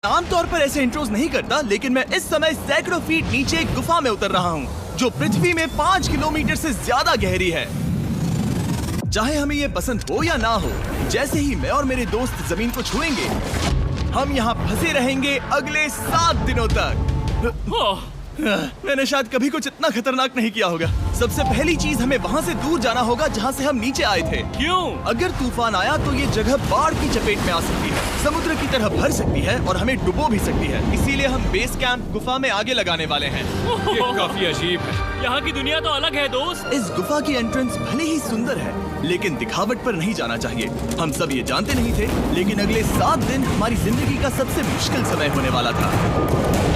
आमतौर पर ऐसे इंट्रोज नहीं करता, लेकिन मैं इस समय सैकड़ों फीट नीचे एक गुफा में उतर रहा हूँ जो पृथ्वी में 5 किलोमीटर से ज्यादा गहरी है। चाहे हमें ये पसंद हो या ना हो, जैसे ही मैं और मेरे दोस्त जमीन को छुएंगे, हम यहाँ फंसे रहेंगे अगले 7 दिनों तक। मैंने शायद कभी कुछ इतना खतरनाक नहीं किया होगा। सबसे पहली चीज, हमें वहाँ से दूर जाना होगा जहाँ से हम नीचे आए थे। क्यों? अगर तूफान आया तो ये जगह बाढ़ की चपेट में आ सकती है, समुद्र की तरह भर सकती है और हमें डुबो भी सकती है। इसीलिए हम बेस कैंप गुफा में आगे लगाने वाले हैं। ये काफी अजीब है। यहाँ की दुनिया तो अलग है दोस्त। इस गुफा की एंट्रेंस भले ही सुंदर है, लेकिन दिखावट पर नहीं जाना चाहिए। हम सब ये जानते नहीं थे, लेकिन अगले 7 दिन हमारी जिंदगी का सबसे मुश्किल समय होने वाला था।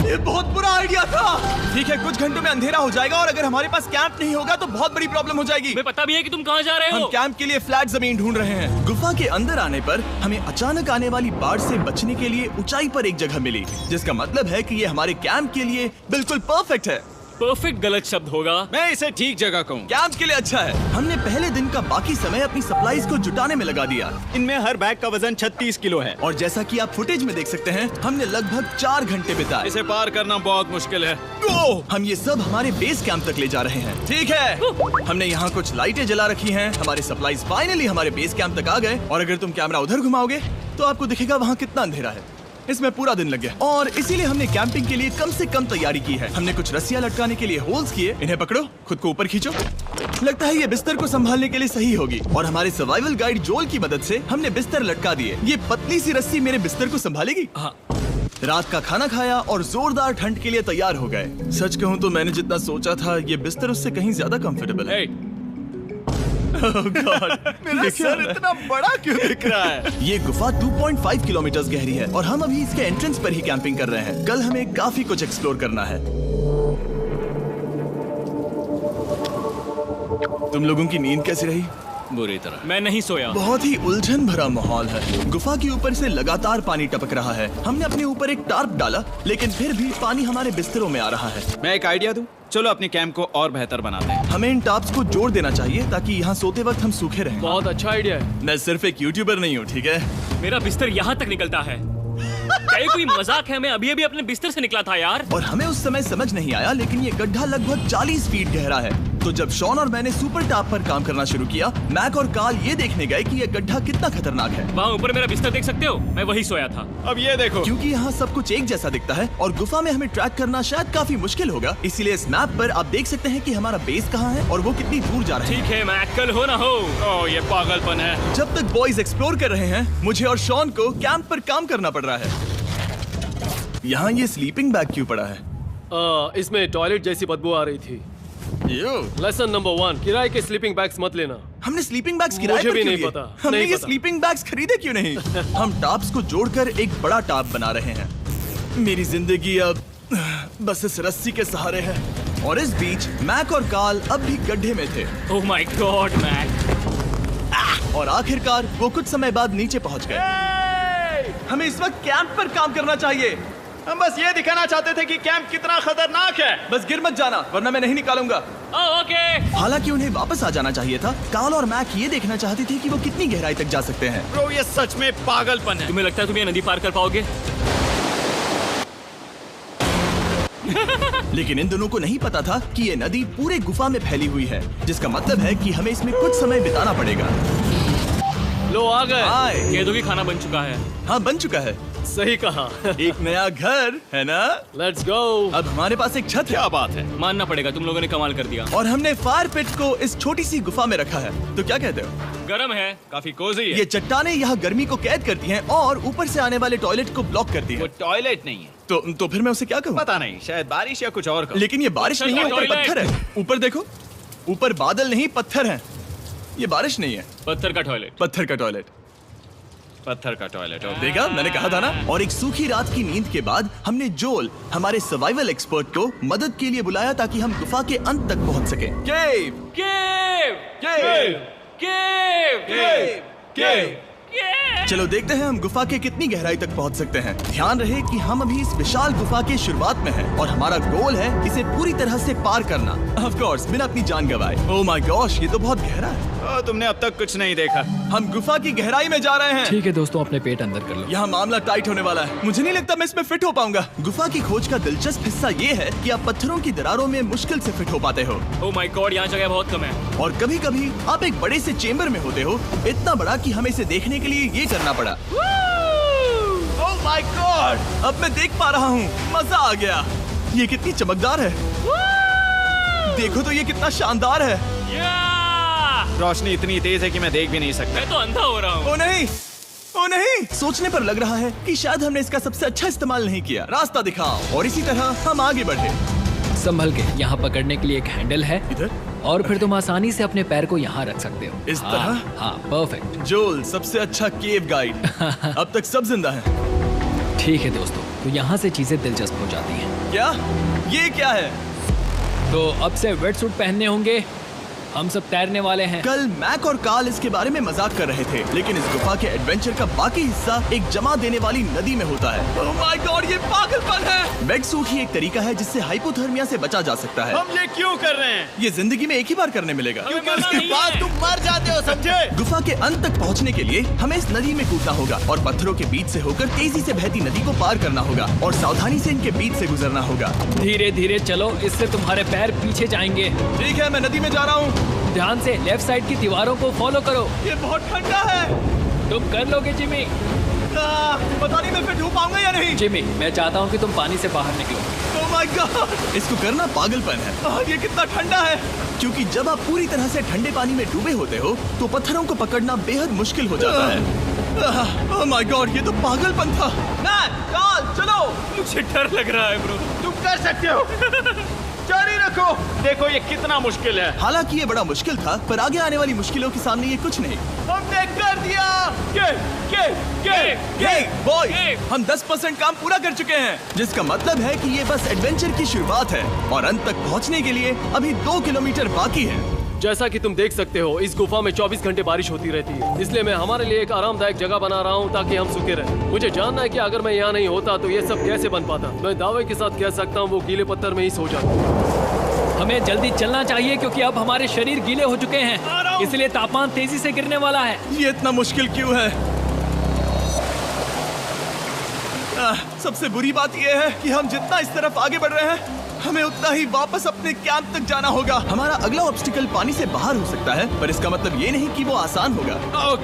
ये बहुत बुरा आइडिया था। ठीक है, कुछ घंटों में अंधेरा हो जाएगा और अगर हमारे पास कैंप नहीं होगा तो बहुत बड़ी प्रॉब्लम हो जाएगी। हमें पता भी है कि तुम कहाँ जा रहे हो। हम कैंप के लिए फ्लैट जमीन ढूंढ रहे हैं। गुफा के अंदर आने पर हमें अचानक आने वाली बाढ़ से बचने के लिए ऊंचाई पर एक जगह मिली, जिसका मतलब है कि ये हमारे कैंप के लिए बिल्कुल परफेक्ट है। परफेक्ट गलत शब्द होगा। मैं इसे ठीक जगह कहूँ। कैंप के लिए अच्छा है। हमने पहले दिन का बाकी समय अपनी सप्लाईज को जुटाने में लगा दिया। इनमें हर बैग का वजन 36 किलो है और जैसा कि आप फुटेज में देख सकते हैं, हमने लगभग 4 घंटे बिताए। इसे पार करना बहुत मुश्किल है। हम ये सब हमारे बेस कैंप तक ले जा रहे हैं। ठीक है, हमने यहाँ कुछ लाइटें जला रखी हैं। हमारे सप्लाईज फाइनली हमारे बेस कैंप तक आ गए और अगर तुम कैमरा उधर घुमाओगे तो आपको दिखेगा वहाँ कितना अंधेरा है। इसमें पूरा दिन लग गया और इसीलिए हमने कैंपिंग के लिए कम से कम तैयारी की है। हमने कुछ रस्सियां लटकाने के लिए होल्स किए। इन्हें पकड़ो, खुद को ऊपर खींचो। लगता है ये बिस्तर को संभालने के लिए सही होगी और हमारे सर्वाइवल गाइड जोल की मदद से हमने बिस्तर लटका दिए। ये पतली सी रस्सी मेरे बिस्तर को संभालेगी। हाँ। रात का खाना खाया और जोरदार ठंड के लिए तैयार हो गए। सच कहूँ तो मैंने जितना सोचा था, ये बिस्तर उससे कहीं ज्यादा कंफर्टेबल है। Oh God, मेरा सर इतना बड़ा क्यों दिख रहा है? ये गुफा 2.5 किलोमीटर गहरी है और हम अभी इसके एंट्रेंस पर ही कैंपिंग कर रहे हैं। कल हमें काफी कुछ एक्सप्लोर करना है। तुम लोगों की नींद कैसी रही? बुरी तरह। मैं नहीं सोया। बहुत ही उलझन भरा माहौल है। गुफा के ऊपर से लगातार पानी टपक रहा है। हमने अपने ऊपर एक टार्प डाला, लेकिन फिर भी पानी हमारे बिस्तरों में आ रहा है। मैं एक आइडिया दूं? चलो अपने कैंप को और बेहतर बनाते हैं। हमें इन टार्प्स को जोड़ देना चाहिए ताकि यहाँ सोते वक्त हम सूखे रहें। बहुत अच्छा आइडिया है। मैं सिर्फ एक यूट्यूबर नहीं हूँ, ठीक है? मेरा बिस्तर यहाँ तक निकलता है। क्या ये कोई मजाक है? मैं अभी अभी अपने बिस्तर से निकला था यार। और हमें उस समय समझ नहीं आया, लेकिन ये गड्ढा लगभग 40 फीट गहरा है। तो जब शॉन और मैंने सुपर टाप पर काम करना शुरू किया, मैक और कार्ल ये देखने गए कि ये गड्ढा कितना खतरनाक है। वहाँ ऊपर मेरा बिस्तर देख सकते हो? मैं वही सोया था। अब ये देखो, क्योंकि यहाँ सब कुछ एक जैसा दिखता है और गुफा में हमें ट्रैक करना शायद काफी मुश्किल होगा, इसीलिए इस मैप पर आप देख सकते हैं कि हमारा बेस कहाँ है और वो कितनी दूर जा रहा है। ठीक है, मैक कल हो ना हो। ओह ये पागलपन है। जब तक बॉयज एक्सप्लोर कर रहे हैं, मुझे और शॉन को कैंप पर काम करना पड़ रहा है। यहाँ ये स्लीपिंग बैग क्यों पड़ा है? इसमें टॉयलेट जैसी बदबू आ रही थी। लेसन नंबर 1, किराए के स्लीपिंग बैग्स मत लेना। हमने स्लीपिंग बैग्स किराए मुझे पर भी क्यों नहीं लिए? पता, हमने नहीं ये पता। स्लीपिंग बैग्स खरीदे क्यों नहीं? हम टाप्स को जोड़कर एक बड़ा टाप बना रहे हैं। मेरी जिंदगी अब बस इस रस्सी के सहारे है और इस बीच मैक और कार्ल अब भी गड्ढे में थे। Oh my god Mac. और आखिरकार वो कुछ समय बाद नीचे पहुंच गए। हमें इस वक्त कैंप पर काम करना चाहिए। हम बस ये दिखाना चाहते थे कि कैंप कितना खतरनाक है। बस गिर मत जाना, वरना मैं नहीं निकालूंगा। ओके। हालांकि उन्हें वापस आ जाना चाहिए था। कार्ल और मैक ये देखना चाहते थे कि वो कितनी गहराई तक जा सकते हैं। ब्रो ये सच में पागलपन है। तुम्हें लगता है तुम ये नदी पार कर पाओगे? लेकिन इन दोनों को नहीं पता था कि ये नदी पूरे गुफा में फैली हुई है, जिसका मतलब है कि हमें इसमें कुछ समय बिताना पड़ेगा। लो आ गए। आए। केदू की खाना बन चुका है। हाँ, बन चुका है। सही कहा। एक नया घर है ना? Let's go. अब हमारे पास एक छत है। क्या बात है। मानना पड़ेगा, तुम लोगों ने कमाल कर दिया। और हमने फायर पिट को इस छोटी सी गुफा में रखा है। तो क्या कहते हो? गरम है, काफी कोजी है। ये चट्टानें यहाँ गर्मी को कैद करती हैं और ऊपर से आने वाले टॉयलेट को ब्लॉक करती वो हैं। टॉयलेट नहीं है। तो फिर मैं उसे क्या कहूँ? पता नहीं, शायद बारिश या कुछ और का। लेकिन ये बारिश नहीं है, ऊपर टॉयलेट। पत्थर है। ऊपर देखो, ऊपर बादल नहीं पत्थर है। ये बारिश नहीं है, पत्थर का टॉयलेट। पत्थर का टॉयलेट। पत्थर का टॉयलेट। देखा, मैंने कहा था ना। और एक सूखी रात की नींद के बाद हमने जोल, हमारे सर्वाइवल एक्सपर्ट को मदद के लिए बुलाया ताकि हम गुफा के अंत तक पहुंच सके। केव, केव, केव, केव, केव, केव। केव। चलो देखते हैं हम गुफा के कितनी गहराई तक पहुंच सकते हैं। ध्यान रहे कि हम अभी इस विशाल गुफा के शुरुआत में हैं और हमारा गोल है इसे पूरी तरह से पार करना। ऑफ कोर्स, बिना अपनी जान गंवाए। ओह माय गॉश, ये तो बहुत गहरा है। तुमने अब तक कुछ नहीं देखा। हम गुफा की गहराई में जा रहे हैं। ठीक है दोस्तों, अपने पेट अंदर कर लो। यहाँ मामला टाइट होने वाला है। मुझे नहीं लगता मैं इसमें फिट हो पाऊंगा। गुफा की खोज का दिलचस्प हिस्सा ये है कि आप पत्थरों की दरारों में मुश्किल से फिट हो पाते हो। ओह माय गॉड, यहाँ जगह बहुत कम है। और कभी कभी आप एक बड़े से चेम्बर में होते हो, इतना बड़ा कि हमें इसे देखने के लिए ये करना पड़ा। ओह माय गॉड, अब मैं देख पा रहा हूँ, मजा आ गया। ये कितनी चमकदार है, देखो तो ये कितना शानदार है। रोशनी इतनी तेज है कि मैं देख भी नहीं सकता। मैं तो अंधा हो रहा हूँ। ओ नहीं, ओ नहीं, सोचने पर लग रहा है कि शायद हमने इसका सबसे अच्छा इस्तेमाल नहीं किया। रास्ता दिखाओ। और इसी तरह हम आगे बढ़े। संभल के, यहाँ पकड़ने के लिए एक हैंडल है इधर? और फिर तुम आसानी से अपने पैर को यहाँ रख सकते हो। इस तरह? हाँ, परफेक्ट। जोल, सबसे अच्छा केव गाइड। अब तक सब जिंदा हैं। ठीक है दोस्तों, तो यहाँ से चीजें दिलचस्प हो जाती हैं। क्या? ये क्या है? तो अब से वेट सूट पहनने होंगे। हम सब तैरने वाले हैं। कल मैक और कार्ल इसके बारे में मजाक कर रहे थे, लेकिन इस गुफा के एडवेंचर का बाकी हिस्सा एक जमा देने वाली नदी में होता है। ओह माय गॉड, ये पागलपन है। वेट सूट ही एक तरीका है जिससे हाइपोथर्मिया से बचा जा सकता है। हम ये क्यों कर रहे हैं? ये जिंदगी में एक ही बार करने मिलेगा। क्योंकि उसके बाद तुम मर जाते हो, समझे? गुफा के अंत तक पहुंचने के लिए हमें इस नदी में कूदना होगा और पत्थरों के बीच से होकर तेजी से बहती नदी को पार करना होगा और सावधानी से इनके बीच से गुजरना होगा। धीरे धीरे चलो, इससे तुम्हारे पैर पीछे जाएंगे। ठीक है, मैं नदी में जा रहा हूँ। ध्यान से लेफ्ट साइड की दीवारों को फॉलो करो। ये बहुत ठंडा है। तुम कर लोगे जिमी। पता नहीं मैं फिट हो पाऊंगा या नहीं। जिमी, मैं चाहता हूँ कि तुम पानी से बाहर निकलो। ओह माय गॉड, इसको करना पागलपन है। ये कितना ठंडा है। क्योंकि जब आप पूरी तरह से ठंडे पानी में डूबे होते हो तो पत्थरों को पकड़ना बेहद मुश्किल हो जाता है। ओह माय गॉड, ये तो पागलपन था। कार्ल, चलो। मुझे डर लग रहा है ब्रो। तुम कर सकते हो। जारी रखो। देखो ये कितना मुश्किल है। हालांकि ये बड़ा मुश्किल था, पर आगे आने वाली मुश्किलों के सामने ये कुछ नहीं। हमने कर दिया। बॉय, हम 10% काम पूरा कर चुके हैं, जिसका मतलब है कि ये बस एडवेंचर की शुरुआत है और अंत तक पहुंचने के लिए अभी 2 किलोमीटर बाकी है। जैसा कि तुम देख सकते हो, इस गुफा में 24 घंटे बारिश होती रहती है, इसलिए मैं हमारे लिए एक आरामदायक जगह बना रहा हूँ ताकि हम सूखे रहें। मुझे जानना है कि अगर मैं यहाँ नहीं होता तो ये सब कैसे बन पाता। मैं दावे के साथ कह सकता हूँ वो गीले पत्थर में ही सो जाता। हमें जल्दी चलना चाहिए क्योंकि अब हमारे शरीर गीले हो चुके हैं, इसलिए तापमान तेजी से गिरने वाला है। ये इतना मुश्किल क्यों है? सबसे बुरी बात यह है कि हम जितना इस तरफ आगे बढ़ रहे हैं, हमें उतना ही वापस अपने कैंप तक जाना होगा। हमारा अगला ऑब्स्टिकल पानी से बाहर हो सकता है, पर इसका मतलब ये नहीं कि वो आसान होगा।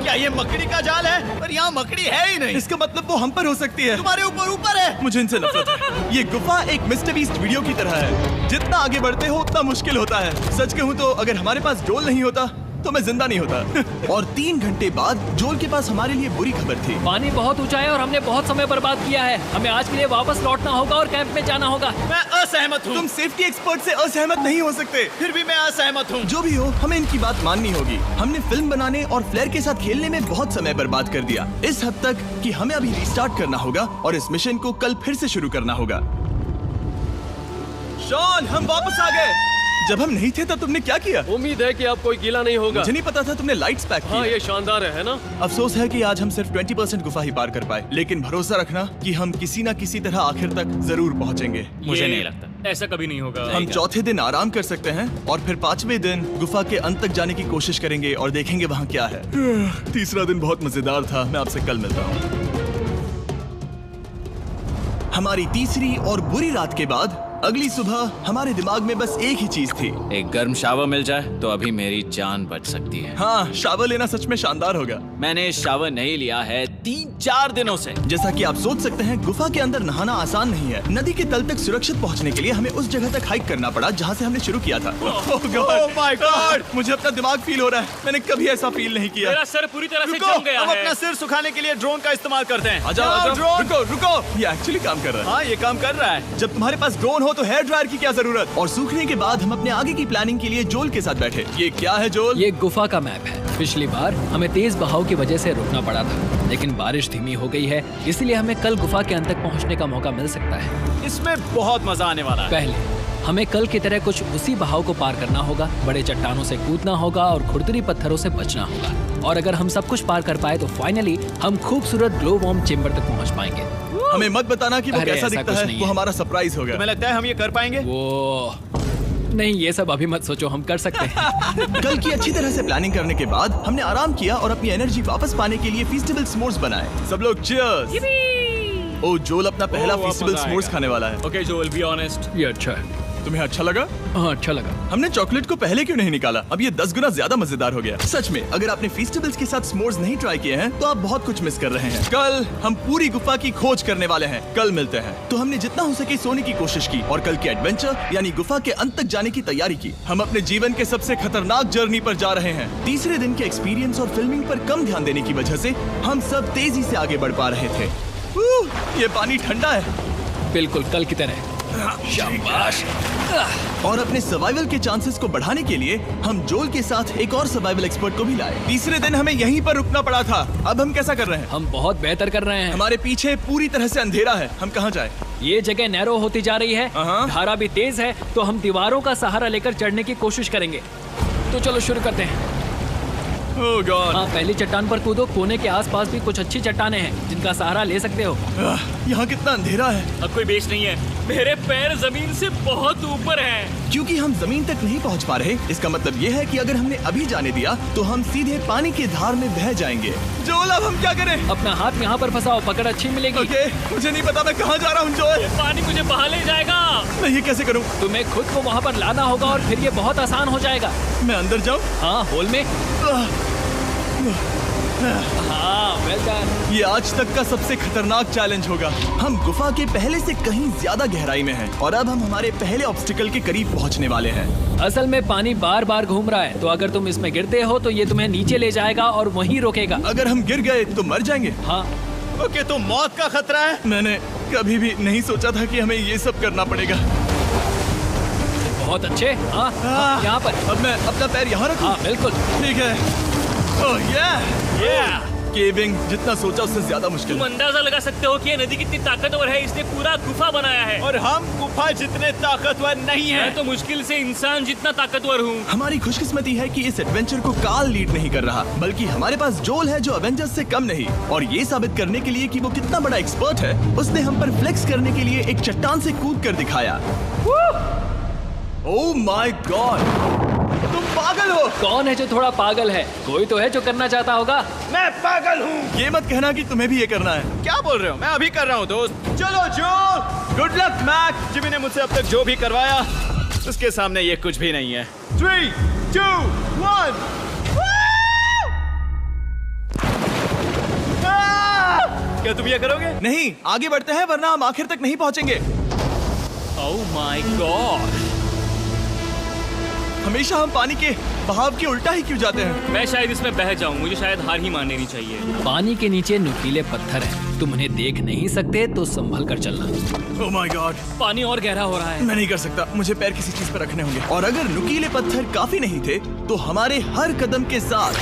क्या ये मकड़ी का जाल है? पर यहाँ मकड़ी है ही नहीं। इसका मतलब वो हम पर हो सकती है। तुम्हारे ऊपर है। मुझे इनसे नफरत है। ये गुफा एक मिस्टर बीस्ट वीडियो की तरह है। जितना आगे बढ़ते हो उतना मुश्किल होता है। सच कहूँ तो अगर हमारे पास जोल नहीं होता तो मैं जिंदा नहीं होता। और 3 घंटे बाद जोल के पास हमारे लिए बुरी खबर थी। पानी बहुत ऊंचा है और हमने बहुत समय बर्बाद किया है। हमें आज के लिए वापस लौटना होगा और कैंप में जाना होगा। मैं असहमत हूँ। तुम सेफ्टी एक्सपर्ट से असहमत नहीं हो सकते। फिर भी मैं असहमत हूँ। जो भी हो, हमें इनकी बात माननी होगी। हमने फिल्म बनाने और फ्लेयर के साथ खेलने में बहुत समय बर्बाद कर दिया, इस हद तक कि हमें अभी रिस्टार्ट करना होगा और इस मिशन को कल फिर से शुरू करना होगा। शॉन, हम वापस आ गए। जब हम नहीं थे तब तुमने क्या किया? उम्मीद है कि अब कोई गीला नहीं होगा। मुझे नहीं पता था तुमने लाइट्स पैक की। हाँ, ये शानदार है ना? अफसोस है कि आज हम सिर्फ 20% गुफा ही पार कर पाए, लेकिन भरोसा रखना कि हम किसी न किसी तरह आखिर तक जरूर पहुंचेंगे। मुझे नहीं लगता ऐसा कभी नहीं होगा। हम चौथे दिन आराम कर सकते हैं और फिर 5वें दिन गुफा के अंत तक जाने की कोशिश करेंगे और देखेंगे वहाँ क्या है। तीसरा दिन बहुत मजेदार था। मैं आपसे कल मिलता हूँ। हमारी तीसरी और बुरी रात के बाद अगली सुबह हमारे दिमाग में बस एक ही चीज थी। एक गर्म शावर मिल जाए तो अभी मेरी जान बच सकती है। हाँ, शावर लेना सच में शानदार होगा। मैंने शावर नहीं लिया है 3-4 दिनों से। जैसा कि आप सोच सकते हैं, गुफा के अंदर नहाना आसान नहीं है। नदी के तल तक सुरक्षित पहुंचने के लिए हमें उस जगह तक हाइक करना पड़ा जहां से हमने शुरू किया था। Oh my God! मुझे अपना दिमाग फील हो रहा है। मैंने कभी ऐसा फील नहीं किया। मेरा सर पूरी तरह से रुको, जम गया हम है। अपना सिर सुखाने के लिए ड्रोन का इस्तेमाल करते हैं। आ जाओ, ड्रोन। रुको। ये एक्चुअली काम कर रहा है। हाँ, ये काम कर रहा है। जब तुम्हारे पास ड्रोन हो तो हेयर ड्रायर की क्या जरूरत। और सूखने के बाद हम अपने आगे की प्लानिंग के लिए जोल के साथ बैठे। ये क्या है जोल? ये गुफा का मैप है। पिछली बार हमें तेज बहाव की वजह से रुकना पड़ा था, लेकिन बारिश धीमी हो गई है, इसलिए हमें कल गुफा के अंत तक पहुंचने का मौका मिल सकता है। इसमें बहुत मजा आने वाला है। पहले हमें कल की तरह कुछ उसी बहाव को पार करना होगा, बड़े चट्टानों से कूदना होगा और खुरदुरी पत्थरों से बचना होगा। और अगर हम सब कुछ पार कर पाए तो फाइनली हम खूबसूरत ग्लो वार्म चेम्बर तक पहुंच पाएंगे। हमें मत बताना कि वो अरे, कैसा ऐसा दिखता कुछ है। नहीं वो है। हमारा सरप्राइज होगा। तुम्हें लगता है हम ये कर पाएंगे? वो नहीं, ये सब अभी मत सोचो, हम कर सकते हैं। कल की अच्छी तरह से प्लानिंग करने के बाद हमने आराम किया और अपनी एनर्जी वापस पाने के लिए फीस्टेबल s'mores बनाए। सब लोग cheers! ओ जोल अपना पहला वो फीस्टेबल मजा s'mores आएगा। खाने वाला है। Okay Joel, be honest. ये अच्छा है। तुम्हें अच्छा लगा? हाँ, अच्छा लगा। हमने चॉकलेट को पहले क्यों नहीं निकाला? अब ये 10 गुना ज्यादा मजेदार हो गया। सच में, अगर आपने फीस्टेबल्स के साथ s'mores नहीं ट्राई किए हैं तो आप बहुत कुछ मिस कर रहे हैं। कल हम पूरी गुफा की खोज करने वाले हैं। कल मिलते हैं। तो हमने जितना हो सके सोने की कोशिश की और कल के एडवेंचर यानी गुफा के अंत तक जाने की तैयारी की। हम अपने जीवन के सबसे खतरनाक जर्नी पर जा रहे हैं। तीसरे दिन के एक्सपीरियंस और फिल्मिंग पर कम ध्यान देने की वजह से हम सब तेजी से आगे बढ़ पा रहे थे। ये पानी ठंडा है। बिल्कुल कल की तरह। शाबाश। और अपने सर्वाइवल के चांसेस को बढ़ाने के लिए हम जोल के साथ एक और सर्वाइवल एक्सपर्ट को भी लाए। तीसरे दिन हमें यहीं पर रुकना पड़ा था। अब हम कैसा कर रहे हैं? हम बहुत बेहतर कर रहे हैं। हमारे पीछे पूरी तरह से अंधेरा है। हम कहाँ जाए? ये जगह नैरो होती जा रही है, हाँ। धारा भी तेज है, तो हम दीवारों का सहारा लेकर चढ़ने की कोशिश करेंगे। तो चलो शुरू करते हैं। ओह गॉड। हाँ, पहली चट्टान पर कूदो। कोने के आसपास भी कुछ अच्छी चट्टानें हैं जिनका सहारा ले सकते हो। यहाँ कितना अंधेरा है। अब कोई बेस नहीं है। मेरे पैर जमीन से बहुत ऊपर हैं। क्योंकि हम जमीन तक नहीं पहुँच पा रहे, इसका मतलब ये है कि अगर हमने अभी जाने दिया तो हम सीधे पानी की धार में बह जाएंगे। जोल, अब हम क्या करें? अपना हाथ यहाँ पर फंसाओ, पकड़ अच्छी मिलेगी। ओके, मुझे नहीं पता मैं कहाँ जा रहा हूँ जोल। पानी मुझे बहा ले जाएगा। मैं ये कैसे करूँ? तुम्हें खुद को वहाँ पर लाना होगा और फिर ये बहुत आसान हो जाएगा। मैं अंदर जाऊँ? हाँ, होल में। हाँ, वेल डन। ये आज तक का सबसे खतरनाक चैलेंज होगा। हम गुफा के पहले से कहीं ज्यादा गहराई में हैं और अब हम हमारे पहले ऑब्स्टिकल के करीब पहुंचने वाले हैं। असल में पानी बार बार घूम रहा है, तो अगर तुम इसमें गिरते हो तो ये तुम्हें नीचे ले जाएगा और वहीं रोकेगा। अगर हम गिर गए तो मर जाएंगे। हाँ, ओके, तो मौत का खतरा है। मैंने कभी भी नहीं सोचा था कि हमें ये सब करना पड़ेगा। बहुत अच्छे। हाँ, हाँ, यहाँ पर। अब मैं अपना पैर यहाँ रखूं? हाँ, बिल्कुल। ठीक है। ओह yeah! केविंग जितना सोचा उससे ज्यादा मुश्किल तुम है। अंदाजा लगा सकते हो कि ये नदी कितनी ताकतवर है। इसने पूरा गुफा बनाया है। और हम गुफा जितने ताकतवर नहीं मैं हैं। तो मुश्किल से इंसान जितना ताकतवर हूँ। हमारी खुशकिस्मती है कि इस एडवेंचर को काल लीड नहीं कर रहा, बल्कि हमारे पास जोल है जो अवेंजर्स से कम नहीं। और ये साबित करने के लिए कि वो कितना बड़ा एक्सपर्ट है, उसने हम पर फ्लेक्स करने के लिए एक चट्टान से कूद कर दिखाया। ओह माय गॉड, तुम पागल हो। कौन है जो थोड़ा पागल है? कोई तो है जो करना चाहता होगा। मैं पागल हूँ। ये मत कहना कि तुम्हें भी ये करना है। क्या बोल रहे हो? मैं अभी कर रहा हूँ दोस्त। चलो जो, गुड लक मैक। जिमी ने मुझसे अब तक जो भी करवाया उसके सामने ये कुछ भी नहीं है। 3, 2, 1। क्या तुम ये करोगे? नहीं, आगे बढ़ते हैं वरना हम आखिर तक नहीं पहुंचेंगे। ओह माय गॉड। हमेशा हम पानी के बहाव के उल्टा ही क्यों जाते हैं? मैं शायद इसमें बह जाऊं। मुझे शायद हार ही मान लेनी चाहिए। पानी के नीचे नुकीले पत्थर हैं। तुम उन्हें देख नहीं सकते तो संभल कर चलना। ओह माय गॉड, पानी और गहरा हो रहा है। मैं नहीं कर सकता। मुझे पैर किसी चीज पर रखने होंगे। और अगर नुकीले पत्थर काफी नहीं थे तो हमारे हर कदम के साथ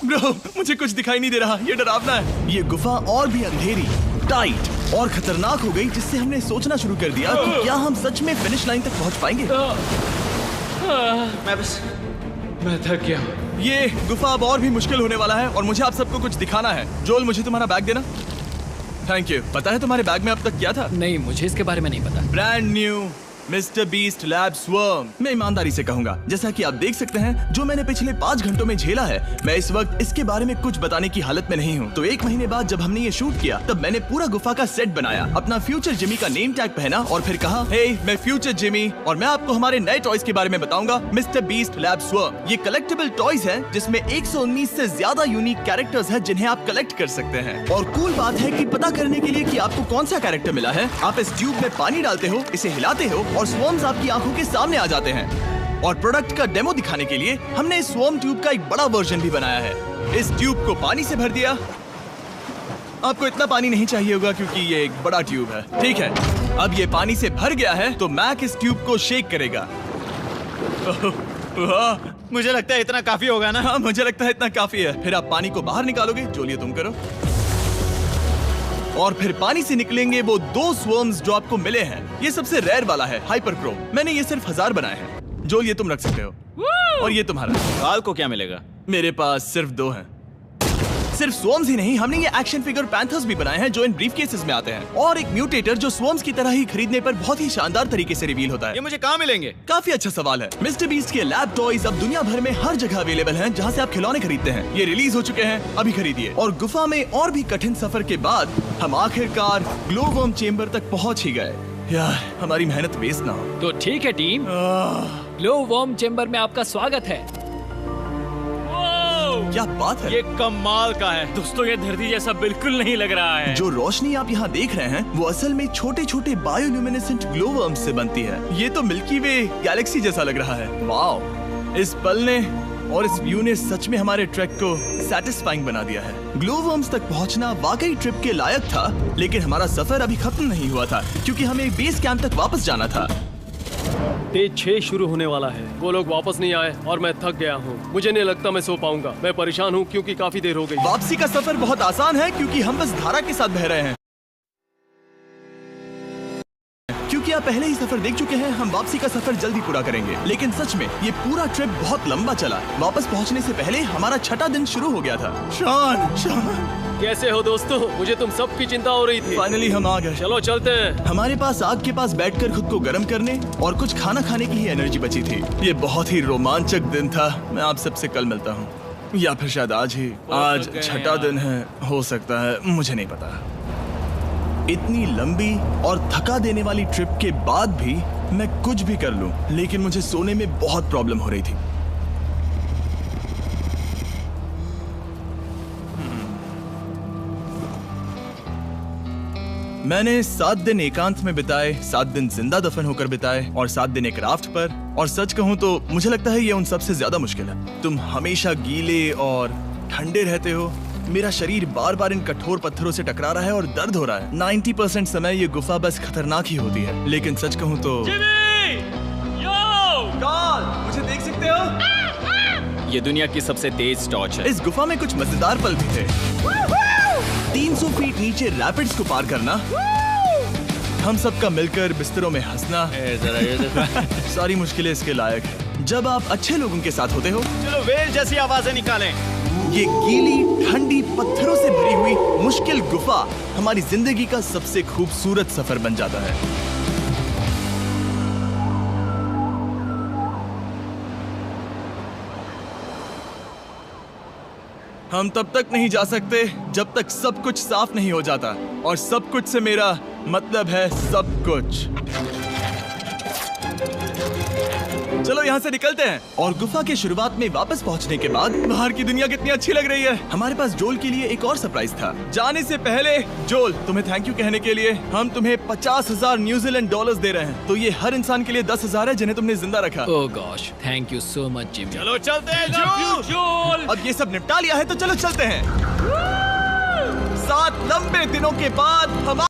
ब्रो, मुझे कुछ दिखाई नहीं दे रहा। ये डरावना है। ये गुफा और भी अंधेरी, टाइट और खतरनाक हो गई, जिससे हमने सोचना शुरू कर दिया कि क्या हम सच में फिनिश लाइन तक पहुंच पाएंगे। मैं थक गया हूँ। ये गुफा अब और भी मुश्किल होने वाला है और मुझे आप सबको कुछ दिखाना है। जोल, मुझे तुम्हारा बैग देना। Thank you. पता है तुम्हारे बैग में अब तक क्या था? नहीं, मुझे इसके बारे में नहीं पता। Brand new mister beast lab swarm. मैं ईमानदारी से कहूंगा, जैसा कि आप देख सकते हैं, जो मैंने पिछले 5 घंटों में झेला है, मैं इस वक्त इसके बारे में कुछ बताने की हालत में नहीं हूँ। तो 1 महीने बाद जब हमने ये शूट किया, तब मैंने पूरा गुफा का सेट बनाया, अपना फ्यूचर जिमी का नेम टैग पहना और फिर कहा, हे मैं फ्यूचर जिमी और मैं आपको हमारे नए टॉयज के बारे में बताऊंगा, मिस्टर बीस्ट लैब स्वर्म। ये कलेक्टेबल टॉयज हैं जिसमें 119 से ज्यादा यूनिक कैरेक्टर्स हैं जिन्हें आप कलेक्ट कर सकते हैं। और कूल बात है कि पता करने के लिए कि आपको कौन सा कैरेक्टर मिला है, आप इस ट्यूब में पानी डालते हो, इसे हिलाते हो और स्वर्म्स आपकी आंखों के सामने आ जाते हैं। और प्रोडक्ट का डेमो दिखाने के लिए हमने इस स्वॉर्म ट्यूब का एक बड़ा वर्जन भी बनाया है। इस ट्यूब को पानी से भर दिया। आपको इतना पानी नहीं चाहिए होगा क्योंकि ये एक बड़ा ट्यूब है। ठीक है, अब ये पानी से भर गया है तो मैक इस ट्यूब को शेक करेगा। मुझे लगता है इतना काफी होगा ना? हाँ, मुझे लगता है इतना काफी है। फिर आप पानी को बाहर निकालोगे। जोलिए तुम करो। और फिर पानी से निकलेंगे वो 2 स्वर्म्स जो आपको मिले हैं। ये सबसे रेयर वाला है, हाइपरक्रोम। मैंने ये सिर्फ 1000 बनाए हैं। जोल, ये तुम रख सकते हो। और ये तुम्हारा। काल को क्या मिलेगा? मेरे पास सिर्फ 2 हैं। सिर्फ स्वॉर्म्स ही नहीं, हमने ये एक्शन फिगर पैंथर्स भी बनाए हैं जो इन ब्रीफ केसेस में आते हैं, और एक म्यूटेटर जो स्वॉर्म्स की तरह ही खरीदने पर बहुत ही शानदार तरीके से रिवील होता है। ये मुझे कहाँ मिलेंगे? काफी अच्छा सवाल है। मिस्टर बीस्ट के लैब टॉयज अब दुनिया भर में हर जगह अवेलेबल हैं जहां से आप खिलौने खरीदते हैं। ये रिलीज हो चुके हैं, अभी खरीदिए। और गुफा में और भी कठिन सफर के बाद हम आखिरकार ग्लोवर्म चेम्बर तक पहुंच ही गए। यार, हमारी मेहनत वेस्ट ना हो। तो ठीक है टीम, ग्लो वर्म चेम्बर में आपका स्वागत है। क्या बात है? ये कमाल का है। दोस्तों ये धरती जैसा बिल्कुल नहीं लग रहा है। जो रोशनी आप यहाँ देख रहे हैं वो असल में छोटे छोटे बायोल्यूमिनेसेंट ग्लोवर्म्स से बनती है। ये तो मिल्की वे गैलेक्सी जैसा लग रहा है। वाओ, इस पल ने और इस व्यू ने सच में हमारे ट्रैक को सैटिस्फाइंग बना दिया है। ग्लोवर्म्स तक पहुंचना वाकई ट्रिप के लायक था, लेकिन हमारा सफर अभी खत्म नहीं हुआ था क्योंकि हमें बेस कैंप तक वापस जाना था। डे 6 शुरू होने वाला है। वो लोग वापस नहीं आए और मैं थक गया हूँ। मुझे नहीं लगता मैं सो पाऊंगा। मैं परेशान हूँ क्योंकि काफी देर हो गई। वापसी का सफर बहुत आसान है क्योंकि हम बस धारा के साथ बह रहे हैं। क्योंकि आप पहले ही सफर देख चुके हैं, हम वापसी का सफर जल्दी पूरा करेंगे। लेकिन सच में ये पूरा ट्रिप बहुत लंबा चला। वापस पहुंचने से पहले हमारा 6वां दिन शुरू हो गया था। शान, कैसे हो दोस्तों? मुझे तुम सबकी चिंता हो रही थी। फाइनली हम आ गए। चलो चलते हैं। हमारे पास आग के पास बैठकर खुद को गर्म करने और कुछ खाना खाने की ही एनर्जी बची थी। ये बहुत ही रोमांचक दिन था। मैं आप सबसे कल मिलता हूँ, या फिर शायद आज ही। आज 6वां दिन है, हो सकता है, मुझे नहीं पता। इतनी लंबी और थका देने वाली ट्रिप के बाद भी मैं कुछ भी कर लूं, लेकिन मुझे सोने में बहुत प्रॉब्लम हो रही थी। मैंने 7 दिन एकांत में बिताए, 7 दिन जिंदा दफन होकर बिताए और 7 दिन एक राफ्ट पर। और सच कहूं तो मुझे लगता है ये उन सबसे ज्यादा मुश्किल है। तुम हमेशा गीले और ठंडे रहते हो। मेरा शरीर बार बार इन कठोर पत्थरों से टकरा रहा है और दर्द हो रहा है। 90% समय ये गुफा बस खतरनाक ही होती है। लेकिन सच कहूं तो मुझे देख सकते हो? ये दुनिया की सबसे तेज टॉर्च है। इस गुफा में कुछ मजेदार पल भी थे। 300 फीट नीचे रैपिड्स को पार करना, हम सबका मिलकर बिस्तरों में हंसना, सारी मुश्किलें इसके लायक है जब आप अच्छे लोगों के साथ होते हो। चलो वेल जैसी आवाजें निकालें। ये गीली ठंडी पत्थरों से भरी हुई मुश्किल गुफा हमारी जिंदगी का सबसे खूबसूरत सफर बन जाता है। हम तब तक नहीं जा सकते जब तक सब कुछ साफ नहीं हो जाता, और सब कुछ से मेरा मतलब है सब कुछ। चलो यहाँ से निकलते हैं। और गुफा के शुरुआत में वापस पहुँचने के बाद बाहर की दुनिया कितनी अच्छी लग रही है। हमारे पास जोल के लिए एक और सरप्राइज था। जाने से पहले जोल, तुम्हें थैंक यू कहने के लिए हम तुम्हें 50,000 न्यूजीलैंड डॉलर्स दे रहे हैं। तो ये हर इंसान के लिए 10,000 है जिन्हें तुमने जिंदा रखा। Oh gosh, thank you so much Jimmy. चलो चलते हैं जोल। अब ये सब निपटा लिया है तो चलो चलते हैं। 7 लंबे दिनों के बाद हम